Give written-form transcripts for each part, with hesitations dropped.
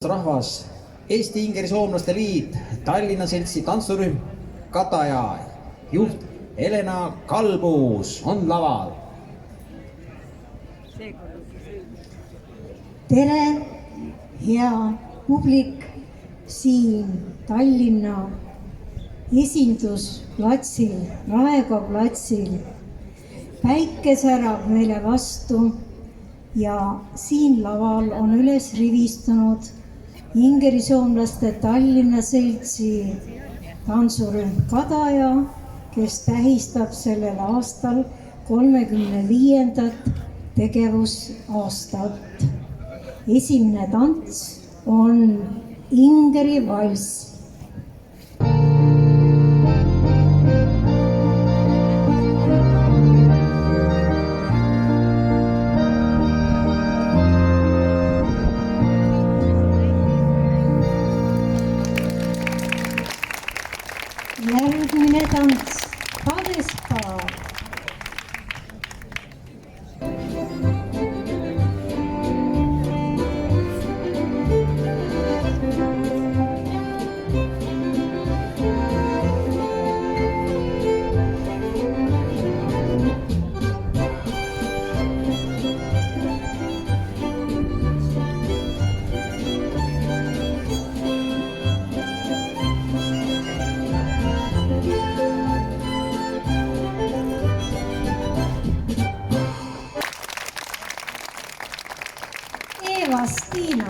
Rahvas, Eesti Ingerisoomlaste Liit, Tallinna Seltsi tantsurühm Kataja, juht Helena Kalbus on laval. Tere, hea publik siin Tallinna esindusplatsil, Raekoja platsil. Päike särab meile vastu ja siin laval on üles rivistunud Ingerisoomlaste Tallinna Seltsi tantsurühm Kataja, kes tähistab sellel aastal 35. tegevusaastat. Esimene tants on Ingeri valss. Järgmine tants, padespaar. Stiina.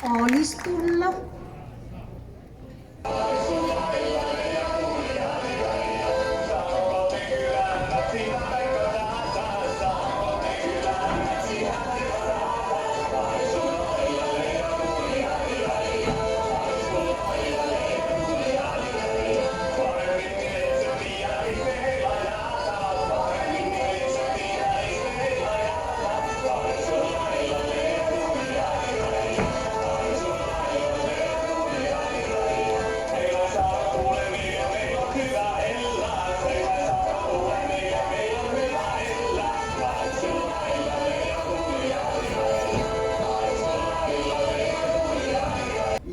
Aalis tulla.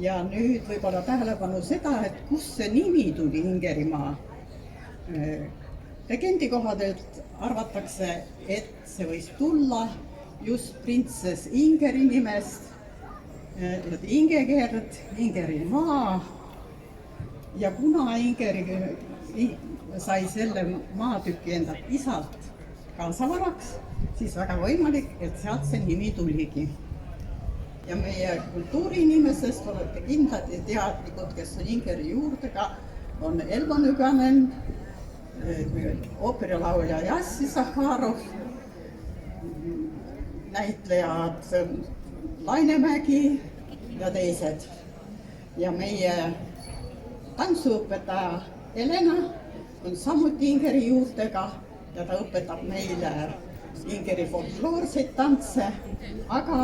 Ja nüüd võib-olla tähelepanu seda, et kust see nimi tuli Ingerimaa. Legendikohadelt arvatakse, et see võis tulla just printsess Ingeri nimest, Ingegerd, Ingerimaa. Ja kuna Ingeri sai selle maatüki enda isalt kaasavaraks, siis väga võimalik, et sealt see nimi tuligi. Ja meie kultuuriinimesest olete kindlad ja teadlikud, kes on Ingeri juurdega, on Elva Nüganen, ooperilaulja Jassi Zahharov, näitlejad Lainemägi ja teised. Ja meie tantsuõpetaja Helena on samuti Ingeri juurdega ja ta õpetab meile Ingeri folkloorseid tantse, aga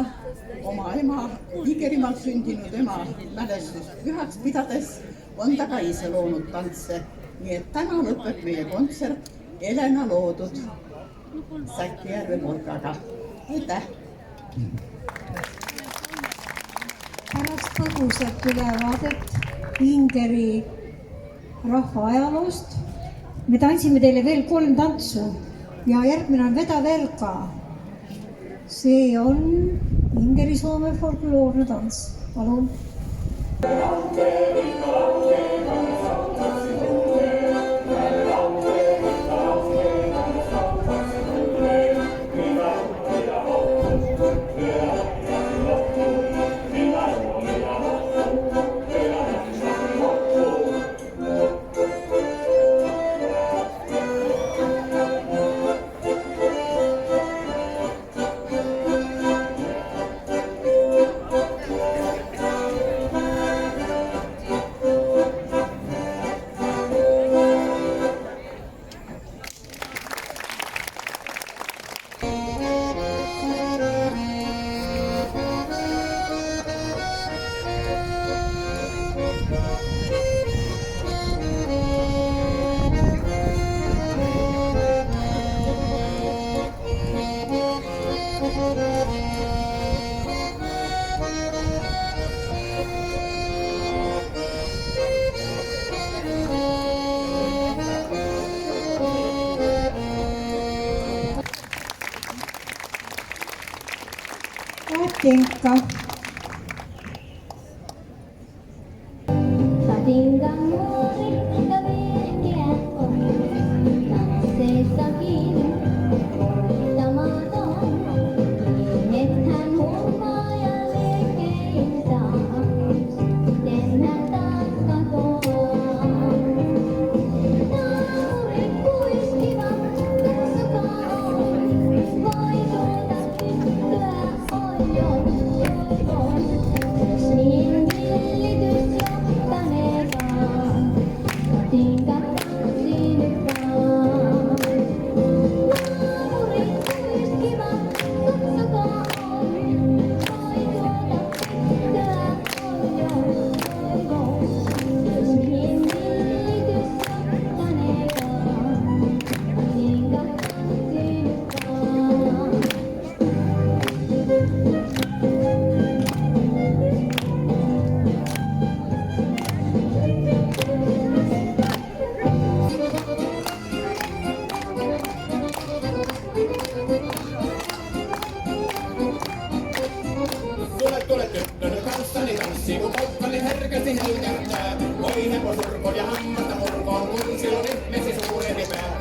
oma ema, Ingerimaal sündinud ema mälestust pühaks pidades on ta ka ise loonud tantse. Nii et täna lõpeb meie kontsert Helena loodud Säkkijärve polkaga. Aitäh! Pärast põgusat ülevaadet Ingeri rahva ajaloost me tantsime teile veel 3 tantsu. Ja järgmine on Vedaverka. See on Ingerisoome folkloorne tants. Palun! Atenka. Satinkan muori ja vehkeät on, tansseissakin muistamaton. Ethän huomaa ja liekkein saa, tehdä taas katoa. Naapurit kuiskivat, katsokaa on, voi tuota tyttöä on jo. Jos niin villitys johtaneekaan, satinkat tanssinekaan. Naapurit kuiskivat, katsokaa on, voi tuota tyttöä on jo. Jos niin villitys johtaneekaan, satinkat tanssinekaan. Tule tyttöni kanssani tanssiin, kun polttani herkästi helkähtää. Voi hevosurko ja hammasta murkoon, kun silloin ihmesi suureni pää.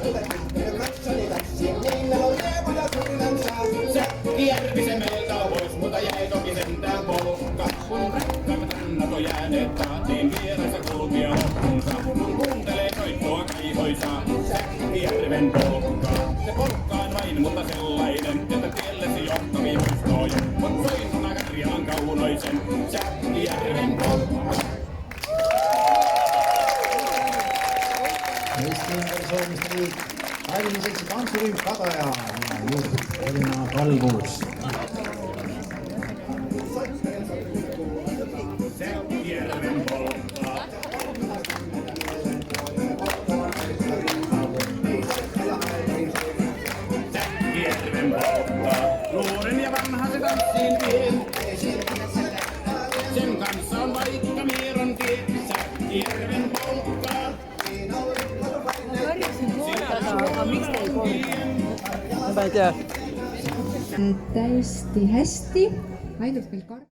Tule tyttöni kanssani tanssiin, niillä on reemoja surinansa. Säkki Järvisen meiltä on pois, mutta jäi toki sentään polkka. Kun rakkaimmat rannat on jääneet taatiin, vieressä kulkija loppunsa. Kun kuuntelee soittoa kaihoisaa, Säkki Järven polkka. Se polkka on vain, mutta sellainen, että tiellesi johtavia muistoja. Mut soinnuna Karjalan kaunoisen, Säkki Järven polkka. Eesti-Inkeri Soomlaste Liit, Tallinna seltsi tantsurühm Kataja ja juht Elina Kalbus. Säkki Järven polkka. Säkki Järven polkka. Nuoren ja vanha se tanssiin vie. Sen kanssa on vaikka mieron tie. Säkki Järven polkka. Täiesti hästi, ainult veel